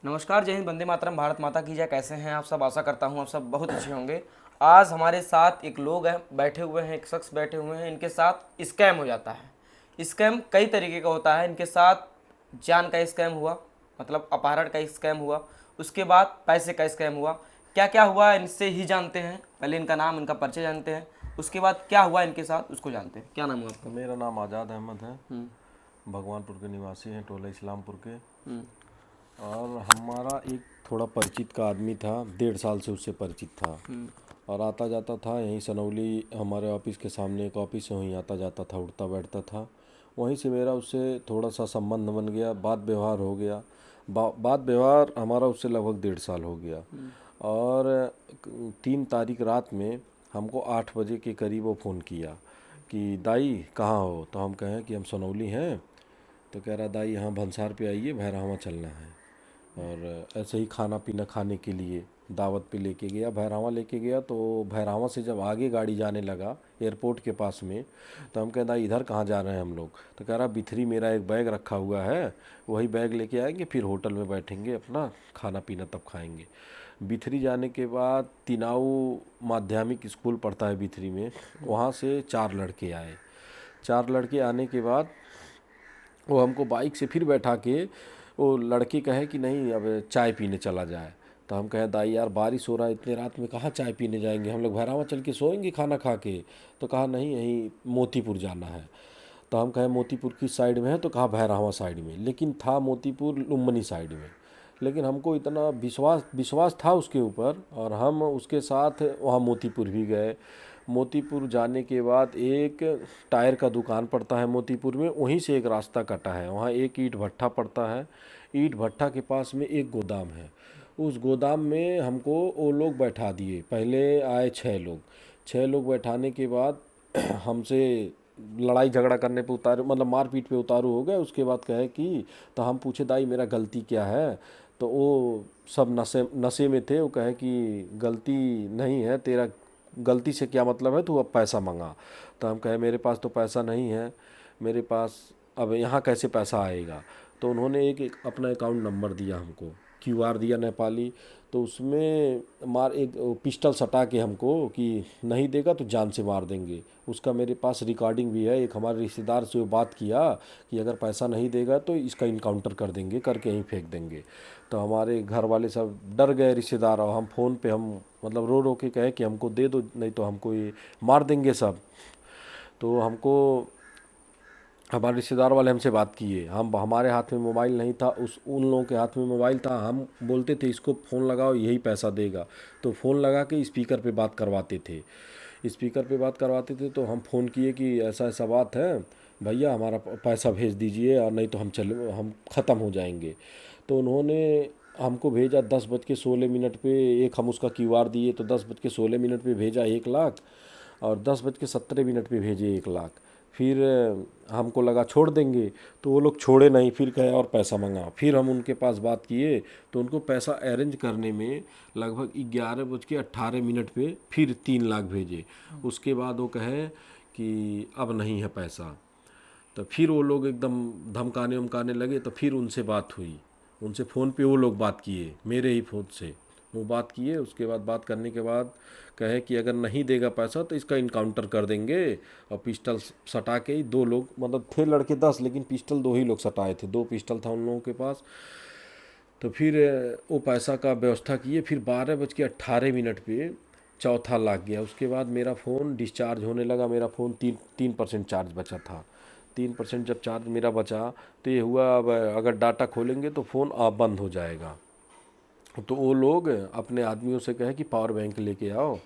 नमस्कार, जय हिंद, वंदे मातरम, भारत माता की जय। कैसे हैं आप सब? आशा करता हूं आप सब बहुत अच्छे होंगे। आज हमारे साथ एक लोग हैं, बैठे हुए हैं, एक शख्स बैठे हुए हैं। इनके साथ स्कैम हो जाता है। स्कैम कई तरीके का होता है। इनके साथ जान का स्कैम हुआ, मतलब अपहरण का स्कैम हुआ। उसके बाद पैसे का स्कैम हुआ। क्या क्या हुआ इनसे ही जानते हैं। पहले इनका नाम, इनका परिचय जानते हैं, उसके बाद क्या हुआ इनके साथ उसको जानते हैं। क्या नाम हुआ आपका? मेरा नाम आज़ाद अहमद है। भगवानपुर के निवासी हैं, टोला इस्लामपुर के। और हमारा एक थोड़ा परिचित का आदमी था, 1.5 साल से उससे परिचित था। और आता जाता था यहीं सनौली, हमारे ऑफिस के सामने एक ऑफिस है, वहीं आता जाता था, उठता बैठता था। वहीं से मेरा उससे थोड़ा सा संबंध बन गया, बात व्यवहार हो गया। बात व्यवहार हमारा उससे लगभग 1.5 साल हो गया। और 3 तारीख रात में हमको 8 बजे के करीब वो फ़ोन किया कि दाई कहाँ हो। तो हम कहें कि हम सनौली हैं। तो कह रहा दाई यहाँ भंसार पे आइए, भैरहवा चलना है। और ऐसे ही खाना पीना खाने के लिए दावत पे लेके गया, भैरहवा लेके गया। तो भैरहवा से जब आगे गाड़ी जाने लगा एयरपोर्ट के पास में, तो हम कहना इधर कहाँ जा रहे हैं हम लोग। तो कह रहा बिथरी मेरा एक बैग रखा हुआ है, वही बैग लेके आएंगे, फिर होटल में बैठेंगे, अपना खाना पीना तब खाएंगे। बिथरी जाने के बाद तिनाऊ माध्यमिक स्कूल पढ़ता है बिथरी में, वहाँ से 4 लड़के आए। 4 लड़के आने के बाद वो हमको बाइक से फिर बैठा के, वो लड़के कहे कि नहीं अब चाय पीने चला जाए। तो हम कहे दाई यार बारिश हो रहा है, इतने रात में कहाँ चाय पीने जाएंगे, हम लोग भैरवा चल के सोएंगे खाना खा के। तो कहा नहीं, यहीं मोतीपुर जाना है। तो हम कहे मोतीपुर किस साइड में है, तो कहा भैरवा साइड में, लेकिन था मोतीपुर लुम्बनी साइड में। लेकिन हमको इतना विश्वास था उसके ऊपर, और हम उसके साथ वहाँ मोतीपुर भी गए। मोतीपुर जाने के बाद एक टायर का दुकान पड़ता है मोतीपुर में, वहीं से एक रास्ता कटा है, वहाँ एक ईंट भट्ठा पड़ता है। ईंट भट्ठा के पास में एक गोदाम है। उस गोदाम में हमको वो लोग बैठा दिए। पहले आए 6 लोग। 6 लोग बैठाने के बाद हमसे लड़ाई झगड़ा करने पे उतारू, मतलब मारपीट पे उतारू हो गए। उसके बाद कहे कि, तो हम पूछे दाई मेरा गलती क्या है। तो वो सब नशे नशे में थे। वो कहे कि गलती नहीं है तेरा, गलती से क्या मतलब है, तू अब पैसा मंगा। तो हम कहे मेरे पास तो पैसा नहीं है, मेरे पास अब यहाँ कैसे पैसा आएगा। तो उन्होंने एक अपना अकाउंट नंबर दिया हमको, क्यूआर दिया नेपाली। तो उसमें मार एक पिस्टल सटा के हमको कि नहीं देगा तो जान से मार देंगे। उसका मेरे पास रिकॉर्डिंग भी है। एक हमारे रिश्तेदार से वो बात किया कि अगर पैसा नहीं देगा तो इसका इनकाउंटर कर देंगे, करके यहीं फेंक देंगे। तो हमारे घर वाले सब डर गए रिश्तेदार, और हम फ़ोन पे हम मतलब रो रो के कहे कि हमको दे दो, नहीं तो हमको ये मार देंगे सब। तो हमको हमारे रिश्तेदार वाले हमसे बात किए। हम हमारे हाथ में मोबाइल नहीं था, उस उन लोगों के हाथ में मोबाइल था। हम बोलते थे इसको फ़ोन लगाओ यही पैसा देगा। तो फ़ोन लगा के स्पीकर पे बात करवाते थे। स्पीकर पे बात करवाते थे। तो हम फ़ोन किए कि ऐसा ऐसा बात है भैया, हमारा पैसा भेज दीजिए, और नहीं तो हम ख़त्म हो जाएंगे। तो उन्होंने हमको भेजा 10:16 पे। एक हम उसका क्यूआर दिए, तो 10:16 पे भेजा 1 लाख, और 10:17 पे भेजे 1 लाख। फिर हमको लगा छोड़ देंगे, तो वो लोग छोड़े नहीं, फिर कहे और पैसा मंगा। फिर हम उनके पास बात किए, तो उनको पैसा अरेंज करने में लगभग 11:18 पे फिर 3 लाख भेजे। उसके बाद वो कहे कि अब नहीं है पैसा। तो फिर वो लोग एकदम धमकाने उमकाने लगे। तो फिर उनसे बात हुई, उनसे फ़ोन पे वो लोग बात किए, मेरे ही फ़ोन से वो बात किए। उसके बाद बात करने के बाद कहे कि अगर नहीं देगा पैसा तो इसका इनकाउंटर कर देंगे। और पिस्टल सटा के ही 2 लोग, मतलब थे लड़के 10, लेकिन पिस्टल 2 ही लोग सटाए थे, 2 पिस्टल था उन लोगों के पास। तो फिर वो पैसा का व्यवस्था किए। फिर 12:18 पे चौथा लाग गया। उसके बाद मेरा फ़ोन डिस्चार्ज होने लगा। मेरा फ़ोन 3% चार्ज बचा था। 3% जब चार्ज मेरा बचा, तो ये हुआ अब अगर डाटा खोलेंगे तो फ़ोन बंद हो जाएगा। तो वो लोग अपने आदमियों से कहे कि पावर बैंक लेके आओ।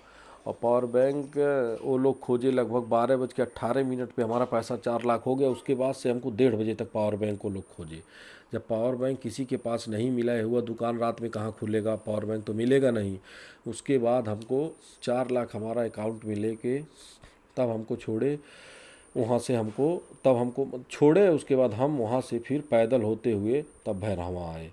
और पावर बैंक वो लोग खोजे। लगभग 12:18 पे हमारा पैसा 4 लाख हो गया। उसके बाद से हमको 1:30 बजे तक पावर बैंक वो लोग खोजे। जब पावर बैंक किसी के पास नहीं मिला, है हुआ दुकान रात में कहाँ खुलेगा, पावर बैंक तो मिलेगा नहीं। उसके बाद हमको 4 लाख हमारा अकाउंट में लेके तब हमको छोड़े। वहाँ से हमको तब हमको छोड़े। उसके बाद हम वहाँ से फिर पैदल होते हुए तब भैरहवा आए।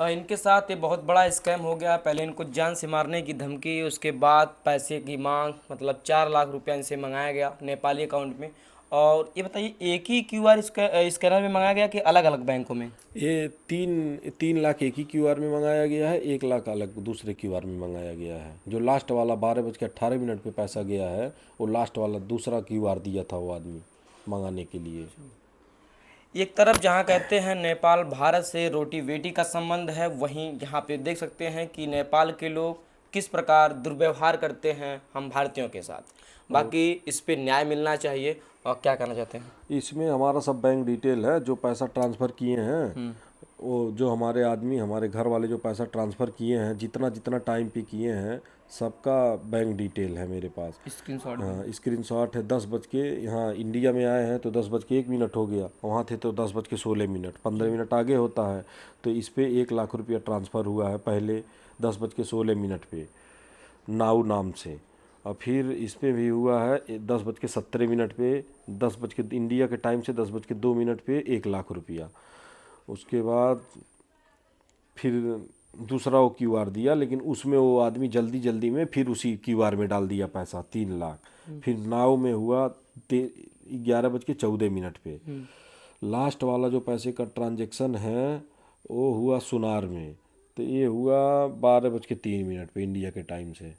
इनके साथ ये बहुत बड़ा स्कैम हो गया। पहले इनको जान से मारने की धमकी, उसके बाद पैसे की मांग, मतलब 4 लाख रुपया इनसे मंगाया गया नेपाली अकाउंट में। और ये बताइए, एक ही क्यूआर स्कैनर में मंगाया गया कि अलग अलग बैंकों में? ये 3 लाख एक ही क्यूआर में मंगाया गया है, 1 लाख अलग दूसरे क्यूआर में मंगाया गया है। जो लास्ट वाला 12:18 पे पैसा गया है, वो लास्ट वाला दूसरा क्यूआर दिया था वो आदमी मंगाने के लिए। एक तरफ जहां कहते हैं नेपाल भारत से रोटी बेटी का संबंध है, वहीं यहाँ पे देख सकते हैं कि नेपाल के लोग किस प्रकार दुर्व्यवहार करते हैं हम भारतीयों के साथ। बाकी इस पे न्याय मिलना चाहिए। और क्या कहना चाहते हैं? इसमें हमारा सब बैंक डिटेल है, जो पैसा ट्रांसफ़र किए हैं, वो जो हमारे आदमी हमारे घर वाले जो पैसा ट्रांसफ़र किए हैं, जितना जितना टाइम पे किए हैं, सबका बैंक डिटेल है मेरे पास। स्क्रीनशॉट। हाँ, स्क्रीनशॉट है। 10 बज के यहाँ इंडिया में आए हैं तो 10:01 हो गया, वहाँ थे तो 10:16, 15 मिनट आगे होता है। तो इस पे 1 लाख रुपया ट्रांसफ़र हुआ है पहले 10:16 पे नाउ नाम से, और फिर इस पे भी हुआ है 10:17 पे, 10 बज के इंडिया के टाइम से 10:02 पे 1 लाख रुपया। उसके बाद फिर दूसरा वो क्यूआर दिया, लेकिन उसमें वो आदमी जल्दी जल्दी में फिर उसी क्यूआर में डाल दिया पैसा 3 लाख। फिर नाव में हुआ 11:14 पे। लास्ट वाला जो पैसे का ट्रांजैक्शन है वो हुआ सुनार में, तो ये हुआ 12:03 पे इंडिया के टाइम से।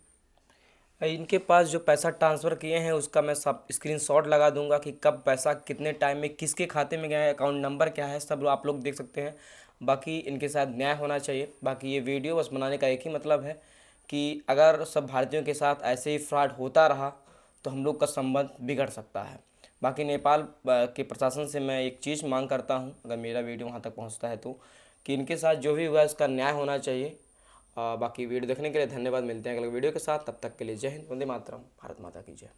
इनके पास जो पैसा ट्रांसफ़र किए हैं उसका मैं सब स्क्रीनशॉट लगा दूंगा कि कब पैसा कितने टाइम में किसके खाते में गया है, अकाउंट नंबर क्या है, सब आप लोग देख सकते हैं। बाकी इनके साथ न्याय होना चाहिए। बाकी ये वीडियो बस बनाने का एक ही मतलब है कि अगर सब भारतीयों के साथ ऐसे ही फ्रॉड होता रहा तो हम लोग का संबंध बिगड़ सकता है। बाकी नेपाल के प्रशासन से मैं एक चीज़ मांग करता हूँ, अगर मेरा वीडियो वहाँ तक पहुँचता है तो, कि इनके साथ जो भी हुआ है उसका न्याय होना चाहिए। बाकी वीडियो देखने के लिए धन्यवाद। मिलते हैं अगले वीडियो के साथ, तब तक के लिए जय हिंद, वंदे मातरम, भारत माता की जय।